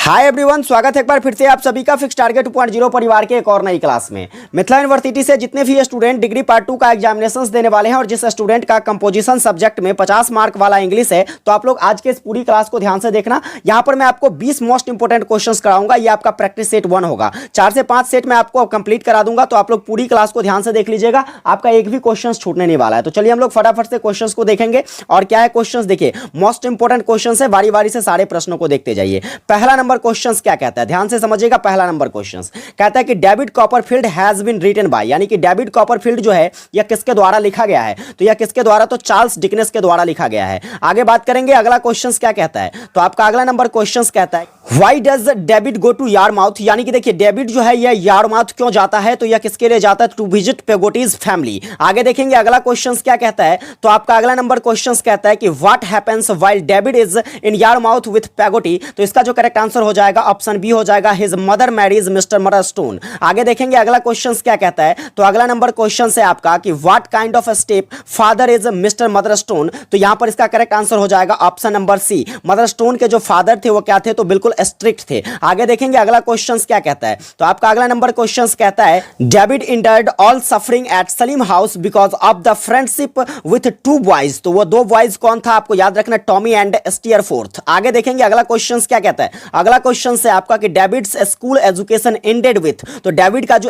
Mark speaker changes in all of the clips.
Speaker 1: Hi everyone, स्वागत है एक बार फिर से आप सभी का फिक्स टारगेट 2.0 परिवार के एक और नई क्लास में। मिथिला यूनिवर्सिटी से जितने भी स्टूडेंट डिग्री पार्ट 2 का एग्जामिनेशंस देने वाले हैं और जिस स्टूडेंट का कंपोजिशन सब्जेक्ट में 50 मार्क वाला इंग्लिश है, तो आप लोग आज के इस पूरी क्लास को ध्यान से देखना। यहाँ पर मैं आपको 20 मोस्ट इंपोर्टेंट क्वेश्चन कराऊंगा। ये आपका प्रैक्टिस सेट 1 होगा। 4 से 5 सेट में आपको कंप्लीट करा दूंगा, तो आप लोग पूरी क्लास को ध्यान से देख लीजिएगा। आपका एक भी क्वेश्चन छूटने नहीं वाला है। तो चलिए हम लोग फटाफट से क्वेश्चन को देखेंगे। और क्या है क्वेश्चन, देखिए मोस्ट इंपोर्टेंट क्वेश्चन है, बारी बारी से सारे प्रश्नों को देखते जाइए। पहला नंबर क्वेश्चन क्या कहता है, ध्यान से समझिएगा। पहला नंबर क्वेश्चन कहता है कि David Copperfield has been written by, यानी कि डेविड कॉपरफील्ड जो है यह किसके द्वारा लिखा गया है, तो यह किसके द्वारा, तो चार्ल्स डिकेंस के द्वारा लिखा गया है। आगे बात करेंगे अगला क्वेश्चन क्या कहता है। तो आपका अगला नंबर क्वेश्चन कहता है why does David go to Yarmouth, यानी कि देखिए डेविड जो है यह यार्माउथ क्यों जाता है, तो यह किसके लिए जाता है, टू विजिट पेगोटीज फैमिली। आगे देखेंगे अगला क्वेश्चन क्या कहता है। तो आपका अगला नंबर क्वेश्चन कहता है कि what happens while David is in Yarmouth with Peggotty, तो इसका जो करेक्ट आंसर हो जाएगा ऑप्शन बी हो जाएगा, हिज मदर मैरीज मिस्टर मदरस्टोन। आगे देखेंगे अगला क्वेश्चन क्या कहता है। तो अगला नंबर क्वेश्चन है आपका कि what kind of step father is mister Murdstone, तो यहां पर इसका करेक्ट आंसर हो जाएगा ऑप्शन नंबर सी, मदरस्टोन के जो फादर थे वो क्या थे, तो बिल्कुल स्ट्रिक्ट थे। आगे देखेंगे अगला क्वेश्चन क्या कहता है। तो आपका अगला नंबर क्वेश्चन कहता है David endured all suffering at Salem house because of the friendship with 2 boys, तो वो 2 बॉयज कौन था, आपको याद रखना, टॉमी एंड स्टीयरफोर्थ। आगे देखेंगे अगला क्वेश्चन क्या कहता है। अगला क्वेश्चन है आपका कि David's school education ended with, तो डेविड का जो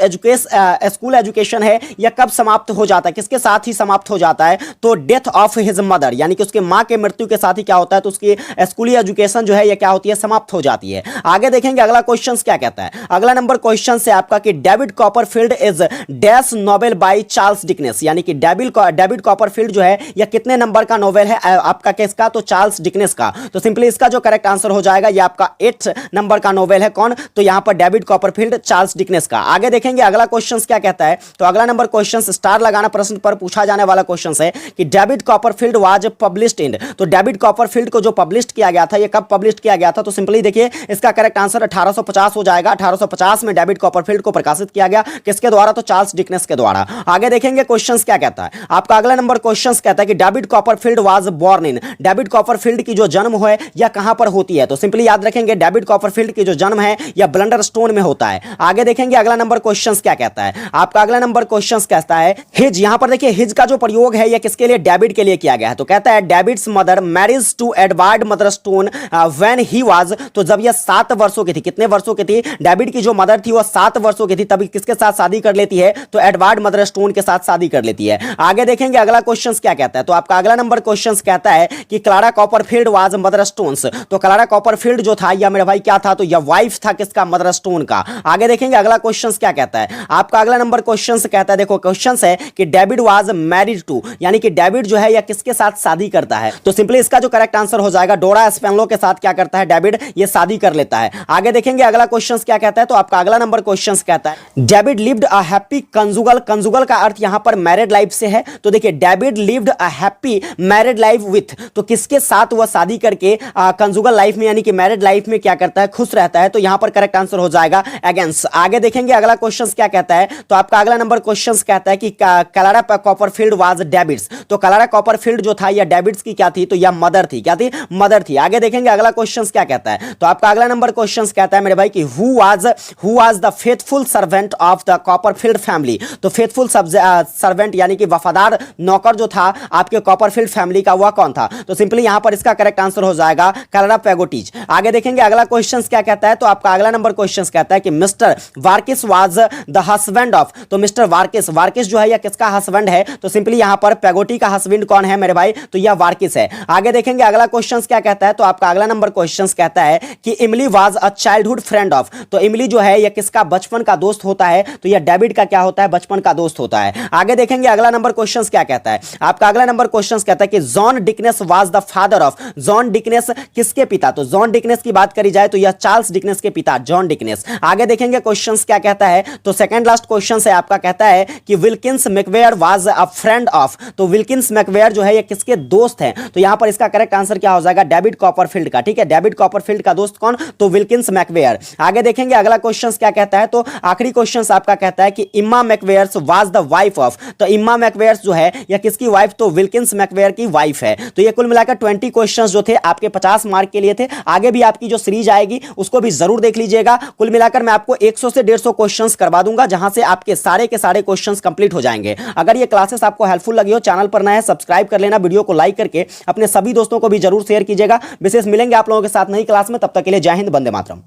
Speaker 1: स्कूल एजुकेशन है यह कब समाप्त हो जाता है, किसके साथ ही समाप्त हो जाता है, तो डेथ ऑफ हिज मदर, यानी कि उसके मां के मृत्यु के साथ ही क्या होता है, तो उसकी स्कूली एजुकेशन जो है यह क्या होती है, समाप्त हो जाती है। आगे देखेंगे अगला क्वेश्चन क्या कहता है। अगला नंबर क्वेश्चन से आपका कि David Copperfield is dash novel by Charles Dickens, यानी कि डेविड कॉपरफील्ड जो है यह कितने नंबर का नोवेल है आपका, किसका, तो चार्ल्स डिकेंस का। तो सिंपली इसका जो करेक्ट आंसर हो जाएगा यह आपका 8th नंबर का नोवेल है, कौन, तो यहां पर डेविड कॉपरफील्ड चार्ल्स डिकेंस का। आगे देखेंगे अगला क्वेश्चन क्या कहता है। तो अगला नंबर क्वेश्चन स्टार लगाना प्रश्न पर पूछा जाने वाला क्वेश्चन है कि David Copperfield was published in, तो डेविड कॉपरफील्ड को जो पब्लिश किया गया था यह कब पब्लिश किया गया था, तो सिंपली देखिए इसका करेक्ट आंसर 1850 हो जाएगा। 1850 में डेविड कॉपरफील्ड को प्रकाशित किया गया, किसके द्वारा, तो चार्ल्स डिकेंस के द्वारा। आगे देखेंगे क्वेश्चन क्या कहता है। आपका अगला नंबर क्वेश्चन कहता है कि David Copperfield was born in, David Copperfield की जो जन्म है यह कहां पर होती है, तो सिंपली याद रखेंगे डेविड कॉपरफील्ड की जो जन्म है यह ब्लंडरस्टोन में होता है। आगे देखेंगे अगला नंबर क्वेश्चन क्या कहता है। आपका अगला नंबर क्वेश्चन कहता है हिज, यहां पर देखिए हिज का जो प्रयोग है यह किसके लिए, डेविड के लिए किया गया है। तो कहता है David's mother marriage to Edward Murdstone when he was, तो जब यह 7 वर्षों की थी, कितने वर्षों की थी, डेविड की जो मदर थी वह 7 वर्षों की थी, तभी किसके साथ शादी कर लेती है, तो एडवर्ड मदरस्टोन के साथ शादी कर लेती है। आगे देखेंगे अगला क्वेश्चन क्या कहता है। तो आपका अगला नंबर क्वेश्चन कहता है कि क्लारा कॉपरफील्ड वाज मदरस्टोन्स, तो क्लारा कॉपरफील्ड जो था यह मेरे भाई क्या था, तो यह वाइफ था किसका, मदरस्टोन का। आगे देखेंगे अगला क्वेश्चन क्या कहता है। आपका अगला नंबर क्वेश्चन कहता है, देखो क्वेश्चन है कि डेविड वाज मैरिड टू, यानी कि डेविड जो है यह किसके साथ शादी करता है, तो सिंपली इसका जो करेक्ट आंसर हो जाएगा डोरा स्पेनलो के साथ क्या करता है, डेविड ये शादी कर लेता है। आगे देखेंगे अगला क्वेश्चन क्या कहता है। तो आपका अगला नंबर क्वेश्चन कहता है David lived a happy conjugal, conjugal का अर्थ यहां पर मैरिड लाइफ से है। तो देखिए David lived a happy married life with, तो किसके साथ वह शादी करके कंजुगल लाइफ में, यानी कि मैरिड लाइफ में क्या करता है, खुश रहता है। तो यहां पर करेक्ट आंसर हो जाएगा अगेंस्ट। आगे देखेंगे अगला क्वेश्चन क्या कहता है। तो आपका अगला नंबर क्वेश्चन कहता है कि क्लारा कॉपरफील्ड वाज डेविड्स, तो क्लारा कॉपरफील्ड जो था यह डेविड्स की क्या थी, तो यह मदर थी, क्या थी, मदर थी। आगे देखेंगे अगला क्वेश्चन क्या कहता है। तो आपका अगला नंबर क्वेश्चन कहता है मेरे भाई कि who was the faithful servant of the Copperfield family, तो फेथफुल सर्वेंट यानी कि वफादार नौकर जो था आपके कॉपरफील्ड फैमिली का वह कौन था, तो सिंपली यहां पर इसका करेक्ट आंसर हो जाएगा क्लारा पेगोटीज। आगे देखेंगे अगला क्वेश्चन क्या कहता है। तो आपका अगला नंबर क्वेश्चन कहता है कि mister Barkis was the husband of, तो मिस्टर वार्किस, वार्किस जो है यह किसका हस्बैंड है, तो सिंपली यहां पर पेगोटी का हस्बैंड कौन है मेरे भाई, तो यह वार्किस है। आगे देखेंगे अगला क्वेश्चन क्या कहता है। तो आपका अगला नंबर क्वेश्चन कहता है कि इमली was a childhood friend of, तो इमली जो है यह किसका बचपन का दोस्त होता है, तो यह डेविड का क्या होता है, बचपन का दोस्त होता है। आगे देखेंगे अगला नंबर क्वेश्चन क्या कहता है। आपका अगला नंबर क्वेश्चन कहता है कि John Dickens was the father of, John Dickens किसके पिता, तो जॉन डिकेंस की बात करी जाए तो यह चार्ल्स डिकेंस के पिता जॉन डिकेंस। आगे देखेंगे क्वेश्चन क्या कहता है। तो सेकंड लास्ट क्वेश्चन है आपका, कहता है कि Wilkins Micawber was a friend of, तो विल्किंस मैकवेयर जो है यह किसके दोस्त हैं, तो यहां पर इसका करेक्ट आंसर क्या हो जाएगा, डेविड कॉपरफील्ड का। ठीक है, डेविड कॉपरफील्ड का दोस्त कौन, तो विल्किंस मैकवेयर। आगे देखेंगे अगला क्वेश्चन क्या कहता है। तो आखिरी क्वेश्चन आपका कहता है कि इम्मा मैकवेयर वाज द वाइफ ऑफ, तो इम्मा मैकवेयर जो है यह किसकी वाइफ, तो विल्किंस मैकवेयर की वाइफ है। तो ये कुल मिलाकर 20 क्वेश्चंस जो थे आपके 50 मार्क के लिए थे। आगे भी आपकी जो सीरीज जाएगी, उसको भी जरूर देख लीजिएगा। कुल मिलाकर मैं आपको 100 से 150 क्वेश्चंस करवा दूंगा, जहां से आपके सारे के सारे क्वेश्चंस कंप्लीट हो जाएंगे। अगर ये क्लासेस आपको हेल्पफुल लगी हो, चैनल पर नए हैं सब्सक्राइब कर लेना, वीडियो को लाइक करके अपने सभी दोस्तों को भी जरूर शेयर कीजिएगा। विशेष मिलेंगे आप लोगों के साथ नई क्लास में, तब तक के लिए जय हिंद, वंदे मातरम।